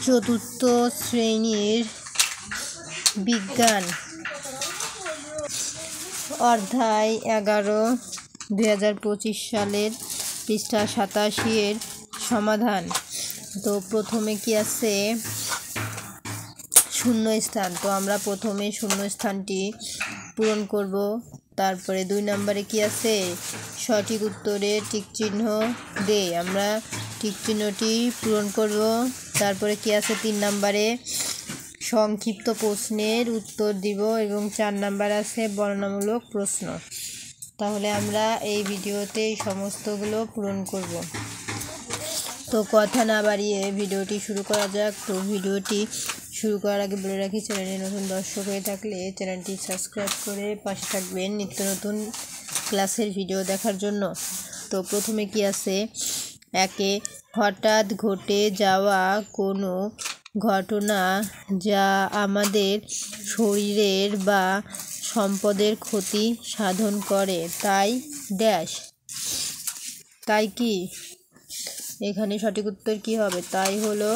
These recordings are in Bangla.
চতুর্থ শ্রেণীর বিজ্ঞান অধ্যায় 11 2025 সালের পৃষ্ঠা 87 এর সমাধান। তো প্রথমে কি আছে শূন্যস্থান, তো আমরা প্রথমে শূন্যস্থানটি পূরণ করব। তারপরে 2 নম্বরে কি আছে সঠিক উত্তরে টিক চিহ্ন দে, আমরা টিক চিহ্নটি পূরণ করব। তারপরে কি আছে 3 নম্বরে সংক্ষিপ্ত প্রশ্নের উত্তর দিব এবং 4 নম্বর আছে বর্ণনামূলক প্রশ্ন। তাহলে আমরা এই ভিডিওতে এই সমস্তগুলো পূরণ করব। তো কথা না বাড়িয়ে ভিডিওটি শুরু করা যাক। তো ভিডিওটি শুরু করার আগে বলে রাখি, চ্যানেলে নতুন দর্শক হয়ে থাকলে চ্যানেলটি সাবস্ক্রাইব করে পাশে থাকবেন নিত্য নতুন ক্লাসের ভিডিও দেখার জন্য। তো প্রথমে কি আছে একে হঠাৎ ঘটে যাওয়া কোনো ঘটনা যা আমাদের শরীরের বা সম্পদের ক্ষতি সাধন করে তাই ড্যাশ। তাই কি এখানে সঠিক উত্তর কি হবে? তাই হলো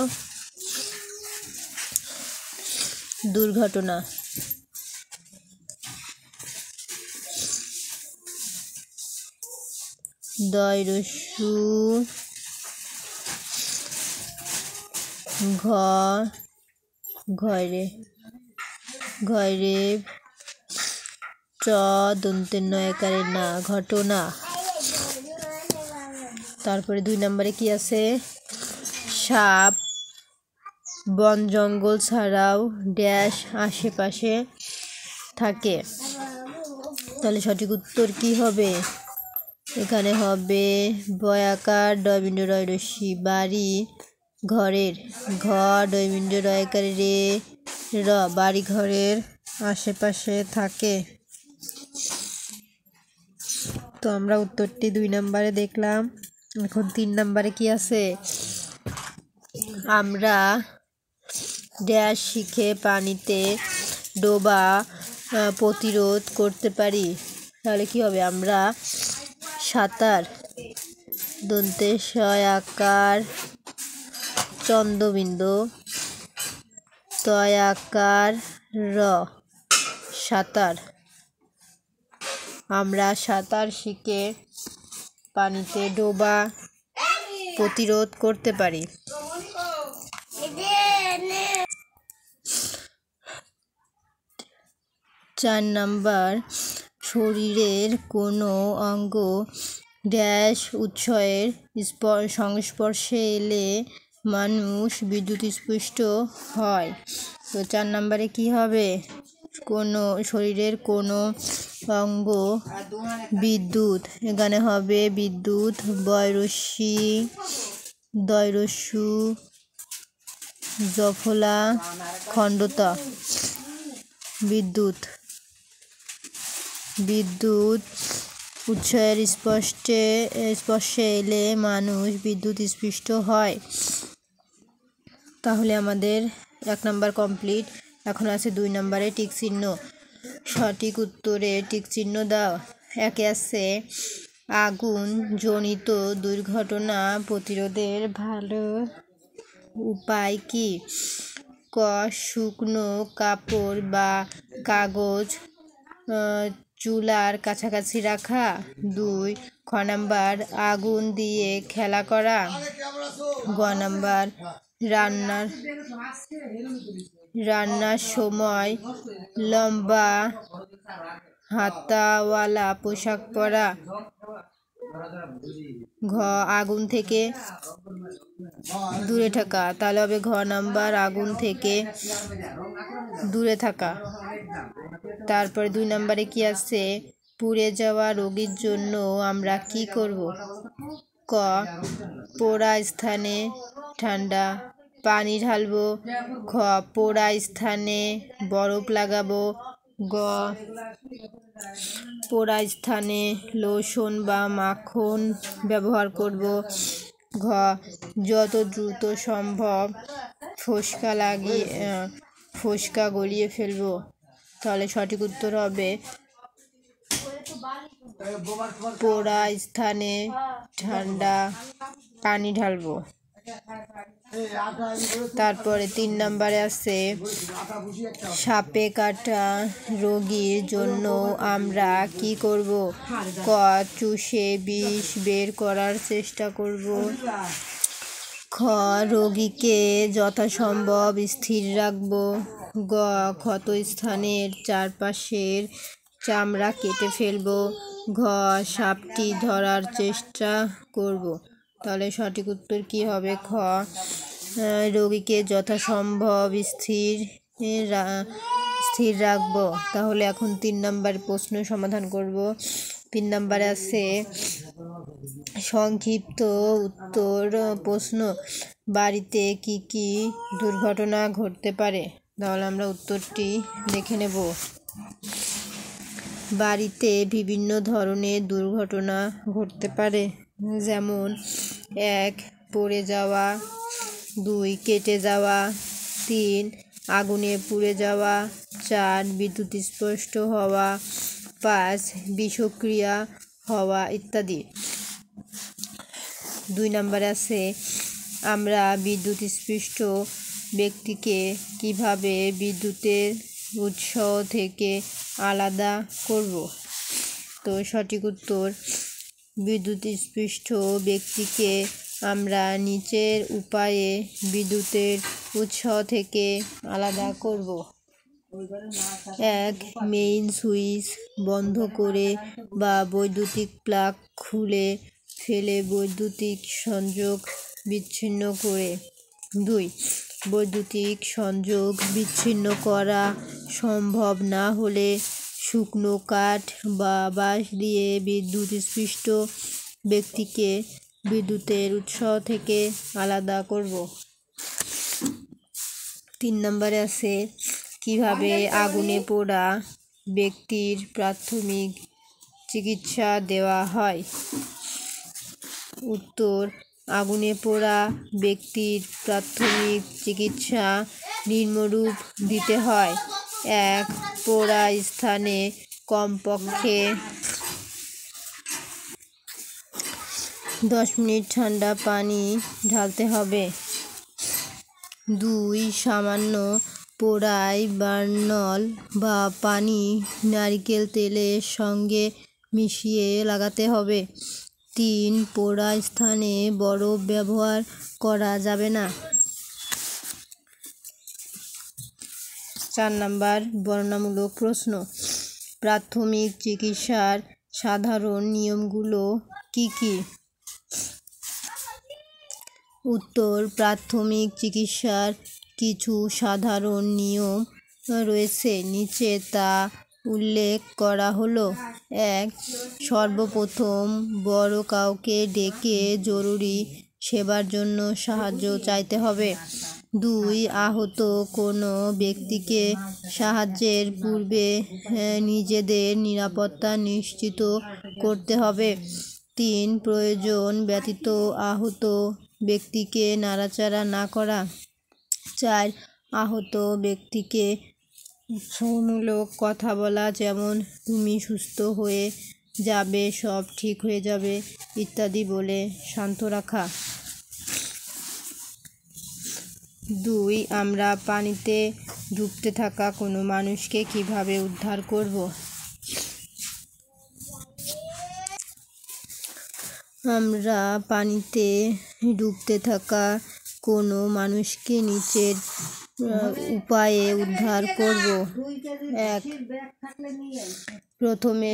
দুর্ঘটনা। দয়রস্যু ঘরে চ দন্তের নয়কারে না ঘটনা। তারপরে 2 নম্বরে কি আছে সাপ বন জঙ্গল ছাড়াও ড্যাশ আশেপাশে থাকে। তাহলে সঠিক উত্তর কি হবে? এখানে হবে বয়াকার ডয়বিন্দু রয়রস্যি বাড়ি ঘরের ঘর ডয়বিন্দু রয়কারে রে র বাড়ি ঘরের আশেপাশে থাকে। তো আমরা উত্তরটি 2 নম্বরে দেখলাম। এখন 3 নম্বরে কি আছে আমরা ড্যাশ শিখে পানিতে ডোবা প্রতিরোধ করতে পারি। তাহলে কি হবে? আমরা সাঁতার দন্তে আকার চন্দ্রবিন্দু আকার র সাঁতার। আমরা সাঁতার শিখে পানিতে ডোবা প্রতিরোধ করতে পারি। 4 নম্বর শরীরের কোনো অঙ্গ ড্যাশ উৎসের সংস্পর্শে এলে মানুষ বিদ্যুৎ স্পৃষ্ট হয়। তো 4 নম্বরে কি হবে? কোনো শরীরের কোনো অঙ্গ বিদ্যুৎ, এখানে হবে বিদ্যুৎ বয়রস্যি দয়রস্যু জফলা খণ্ডতা বিদ্যুৎ উৎসের স্পর্শে এলে মানুষ বিদ্যুৎ স্পৃষ্ট হয়। তাহলে আমাদের 1 নম্বর কমপ্লিট। এখন আছে 2 নম্বরে টিক চিহ্ন। সঠিক উত্তরে টিক চিহ্ন দাও। একে আছে আগুন জনিত দুর্ঘটনা প্রতিরোধের ভালো উপায় কি? ক শুকনো কাপড় বা কাগজ চুলার কাছাকাছি রাখা। 2 খ নাম্বার আগুন দিয়ে খেলা করা। গ নাম্বার রান্নার সময় লম্বা হাতাওয়ালা পোশাক পরা। ঘ আগুন থেকে দূরে থাকা। তাহলে হবে ঘ নাম্বার আগুন থেকে দূরে থাকা। তারপরে 2 নম্বরে কি আছে পুড়ে যাওয়া রোগীর জন্য আমরা কি করব? ক পোড়া স্থানে ঠান্ডা পানি ঢালবো। খ পোড়া স্থানে বরফ লাগাবো। গ পোড়া স্থানে লোশন বা মাখন ব্যবহার করব। ঘ যত দ্রুত সম্ভব ফোস্কা গলিয়ে ফেলবো। তাহলে সঠিক উত্তর হবে পোড়া স্থানে ঠান্ডা পানি ঢালবো। তারপরে 3 নম্বরে আছে সাপে কাটা রোগীর জন্য আমরা কি করব? ক. চুষে বিষ বের করার চেষ্টা করব। খ. রোগীকে যথাসম্ভব স্থির রাখব। গ. ক্ষতস্থানের চারপাশের চামড়া কেটে ফেলব। ঘ. সাপটি ধরার চেষ্টা করব। তাহলে সঠিক উত্তর কি হবে? খ. রোগীকে যথাসম্ভব স্থির রাখব। তাহলে এখন 3 নম্বর প্রশ্ন সমাধান করব। 3 নম্বরে আছে সংক্ষিপ্ত উত্তর প্রশ্ন, বাড়িতে কি কি দুর্ঘটনা ঘটতে পারে? তাহলে আমরা উত্তরটি দেখে নেব। বাড়িতে বিভিন্ন ধরনের দুর্ঘটনা ঘটতে পারে, যেমন 1. পড়ে যাওয়া, 2. কেটে যাওয়া, 3. আগুনে পুড়ে যাওয়া, 4. বিদ্যুৎস্পৃষ্ট হওয়া, 5. বিষক্রিয়া হওয়া ইত্যাদি। 2 নম্বরে আছে আমরা বিদ্যুৎস্পৃষ্ট ব্যক্তিকে কিভাবে বিদ্যুতের উৎস থেকে আলাদা করব? তো সঠিক উত্তর, বিদ্যুৎস্পৃষ্ট ব্যক্তিকে আমরা নিচের উপায়ে বিদ্যুতের উৎস থেকে আলাদা করব। 1. মেইন সুইচ বন্ধ করে বা বৈদ্যুতিক প্লাগ খুলে ফেলে বৈদ্যুতিক সংযোগ বিচ্ছিন্ন করে। 2. বৈদ্যুতিক সংযোগ বিচ্ছিন্ন করা সম্ভব না হলে শুকনো কাঠ বা বাঁশ দিয়ে বিদ্যুৎস্পৃষ্ট ব্যক্তিকে বিদ্যুতের উৎস থেকে আলাদা করব। 3 নম্বরে আছে কিভাবে আগুনে পোড়া ব্যক্তির প্রাথমিক চিকিৎসা দেওয়া হয়? উত্তর, আগুনে পোড়া ব্যক্তির প্রাথমিক চিকিৎসা নিম্নরূপ দিতে হয়। 1. পোড়া স্থানে কমপক্ষে 10 মিনিট ঠান্ডা পানি ঢালতে হবে। 2. সামান্য পোড়ায় বার্নল বা পানি নারকেল তেলের সঙ্গে মিশিয়ে লাগাতে হবে। 3. পোড়া স্থানে বরফ ব্যবহার করা যাবে না। 4 নম্বর বর্ণনামূলক প্রশ্ন, প্রাথমিক চিকিৎসার সাধারণ নিয়মগুলো কি কি? উত্তর, প্রাথমিক চিকিৎসার কিছু সাধারণ নিয়ম রয়েছে, নিচে তা উল্লেখ করা হলো। 1. সর্বপ্রথম বড় কাউকে ডেকে জরুরি সেবার জন্য সাহায্য চাইতে হবে। 2. আহত কোনো ব্যক্তিকে সাহায্যের পূর্বে নিজেদের নিরাপত্তা নিশ্চিত করতে হবে। 3. প্রয়োজন ব্যতীত আহত ব্যক্তিকে নাড়াচাড়া না করা। 4. আহত ব্যক্তিকে উৎসাহমূলক কথা বলা, যেমন তুমি সুস্থ হয়ে যাবে, সব ঠিক হয়ে যাবে ইত্যাদি বলে শান্ত রাখা। 2. আমরা পানিতে ডুবতে থাকা কোনো মানুষকে কিভাবে উদ্ধার করব? আমরা পানিতে ডুবতে থাকা কোনো মানুষকে নিচের উপায়ে উদ্ধার করব। 1. প্রথমে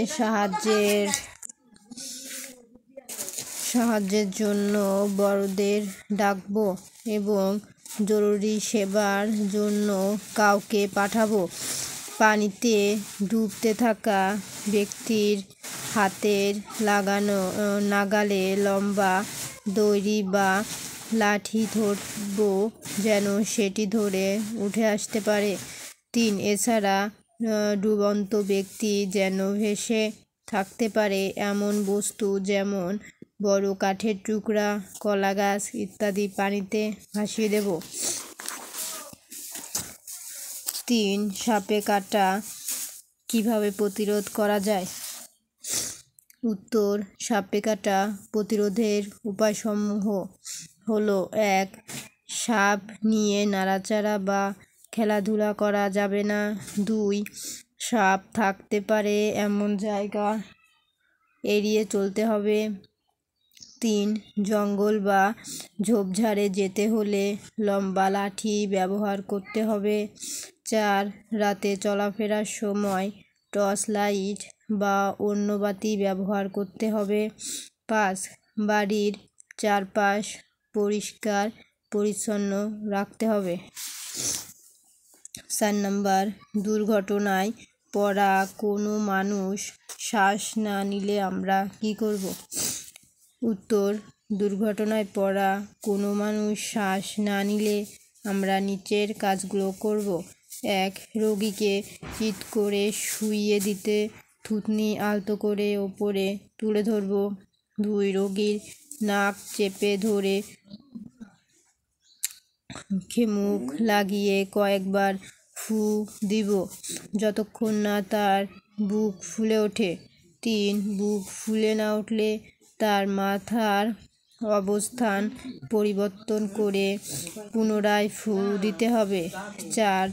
সাহায্যের জন্য বড়দের ডাকব এবং জরুরি সেবার জন্য কাউকে পাঠাবো। পানিতে ডুবতে থাকা ব্যক্তির হাতের নাগালে লম্বা দড়ি বা লাঠি ধরব, যেন সেটি ধরে উঠে আসতে পারে। 3. এছাড়া ডুবন্ত ব্যক্তি যেন ভেসে থাকতে পারে এমন বস্তু, যেমন বড় কাঠের টুকরা, কলা গাছ ইত্যাদি পানিতে ভাসিয়ে দেব। 3. সাপে কাটা কিভাবে প্রতিরোধ করা যায়? উত্তর, সাপে কাটা প্রতিরোধের উপায়সমূহ: হলো 1. সাপ নিয়ে নাড়াচাড়া বা খেলাধুলা করা যাবে না। 2. সাপ থাকতে পারে এমন জায়গা এড়িয়ে চলতে হবে। 3. জঙ্গল বা ঝোপঝাড়ে যেতে হলে লম্বা লাঠি ব্যবহার করতে হবে। 4. রাতে চলাফেরার সময় টর্চ লাইট বা অন্য বাতি ব্যবহার করতে হবে। 5. বাড়ির চারপাশ পরিষ্কার পরিচ্ছন্ন রাখতে হবে। 4 নাম্বার, দুর্ঘটনায় পড়া কোনো মানুষ শ্বাস না নিলে আমরা কি করব? উত্তর, দুর্ঘটনায় পড়া কোনো মানুষ শ্বাস না নিলে আমরা নিচের কাজগুলো করব। 1. রোগীকে চিৎ করে শুইয়ে দিতে থুতনি আলতো করে ওপরে তুলে ধরব। 2. রোগীর নাক চেপে ধরে মুখ লাগিয়ে কয়েকবার ফু দিব যতক্ষণ না তার বুক ফুলে ওঠে। 3. বুক ফুলে না উঠলে তার মাথার অবস্থান পরিবর্তন করে পুনরায় ফু দিতে হবে। 4.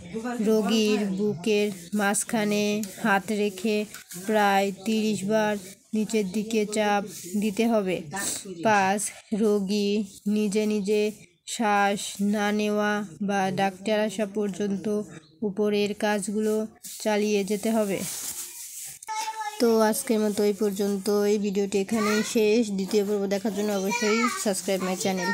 রোগীর বুকের মাঝখানে হাত রেখে প্রায় 30 বার নিচের দিকে চাপ দিতে হবে। 5. রোগী নিজে নিজে শ্বাস না নেওয়া বা ডাক্তার আসা পর্যন্ত উপরের কাজগুলো চালিয়ে যেতে হবে। তো আজকের মতো এই পর্যন্ত। এই ভিডিওটি এখানেই শেষ। দ্বিতীয় পর্ব দেখার জন্য অবশ্যই সাবস্ক্রাইব মাই চ্যানেল।